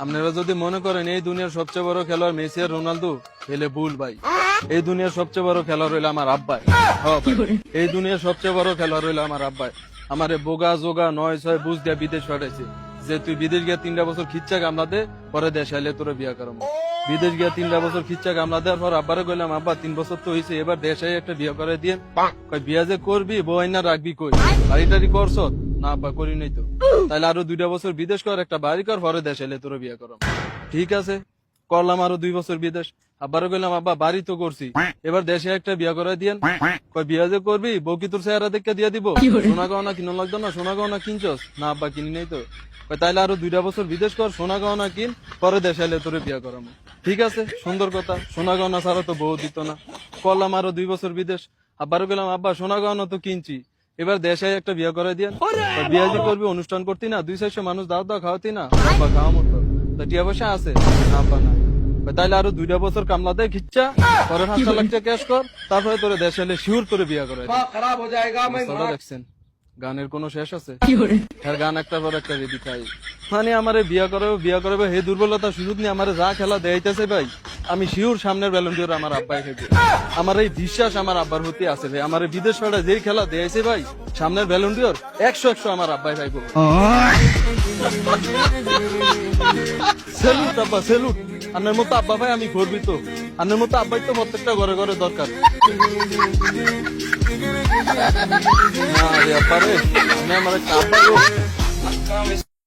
আপনারা যদি মনে করেন এই দুনিয়ার সবচেয়ে বড় খেলোয়াড় মেসি আর রোনালদো, তাহলে ভুল ভাই। এই দুনিয়ার সবচেয়ে বড় খেলোয়াড় হইলো আমার আব্বাই। এই দুনিয়ার সবচেয়ে বড় খেলোয়াড় হইলো আমার আব্বাই। আমারে বোগা জোগা 9-6 বুঝ দিয়া বিদেশ পাঠাইছে, যে তুই বিদেশ গিয়া 3টা বছর খিচ্চা কামলা দে, পরে দেশ আইলে তোরা বিয়া করাম। বিদেশ গিয়া 3টা বছর খিচ্চা কামলা দেওয়ার পর আব্বারে কইলাম, আব্বা 3 বছর তো হয়েছে, এবার দেশ আই একটা বিয়া করে দিয়ে। বিয়া যে করবি বউ আইনা রাখবি কই, বাড়ি টাড়ি করছ? না আব্বা করি নাই তো। তাইলে আরো 2টা বছর বিদেশ কর, একটা বাড়ি কর, পরে দেশ আইলে তোরা বিয়া করাম। ঠিক আছে, করলাম আরো 2 বছর বিদেশ। আব্বারে কইলাম, আব্বা বাড়ি তো করছি, এবার দেশে একটা বিয়া করে দিয়েন। বিয়া যে করবি বউ কি তোর চেহারা দেখে দিয়া দিব? সোনা গহনা কিনো লাগতো না? সোনা গহনা কিনছস? না আব্বা কিনি নাই তো। তাইলে আরো 2টা বছর বিদেশ কর, সোনা গহনা কিন, পরে দেশে আইলে তোরে বিয়া করাম। ঠিক আছে, সুন্দর কথা, সোনা গহনা ছাড়া তো বউ দিত না। করলাম আরো 2 বছর বিদেশ। আব্বারে কইলাম, আব্বা সোনা গহনা তো কিনছি, এবার দেশে একটা বিয়া করে দিয়েন। বিয়া যে করবি অনুষ্ঠান করতি না, 200-400 মানুষ দাও দাও খাওয়াতি না? আব্বা খাওয়া মতো তো টিয়া পয়সা আছে? না আব্বা না। তাইলে আরো 2টা বছর কামলা দেয় খিচ্চা, পরে 5 লাখ টাকা ক্যাশ কর, তারপরে তোরে দেশে এলে শিওর তোরে বিয়া করে। দেখছেন গানের কোনো শেষ আছে? হ্যাঁ, গান একটার পর একটা রেডি খাই। মানে আমারে বিয়া করাবে হে দুর্বলতা সুযোগ নিয়ে আমারে যা খেলা দেয়াইতেছে ভাই, আমি শিওর সামনের ব্যালন ডিওর আমার আব্বাই খেলবে। আমার এই বিশ্বাস আমার আব্বার হতে আছে ভাই। আমার বিদেশ পাড়া যেই খেলা দেয়াইছে ভাই, সামনের ব্যালন ডিওর 100 আমার আব্বাই ভাই বলবো। সেলুট আব্বা, সেলুট। আপনার মতো আব্বা ভাই আমি গর্বিত। আপনার মতো আব্বাই তো প্রত্যেকটা ঘরে ঘরে দরকার। না রে আব্বা রে, আমি আমার একটা আব্বা গো।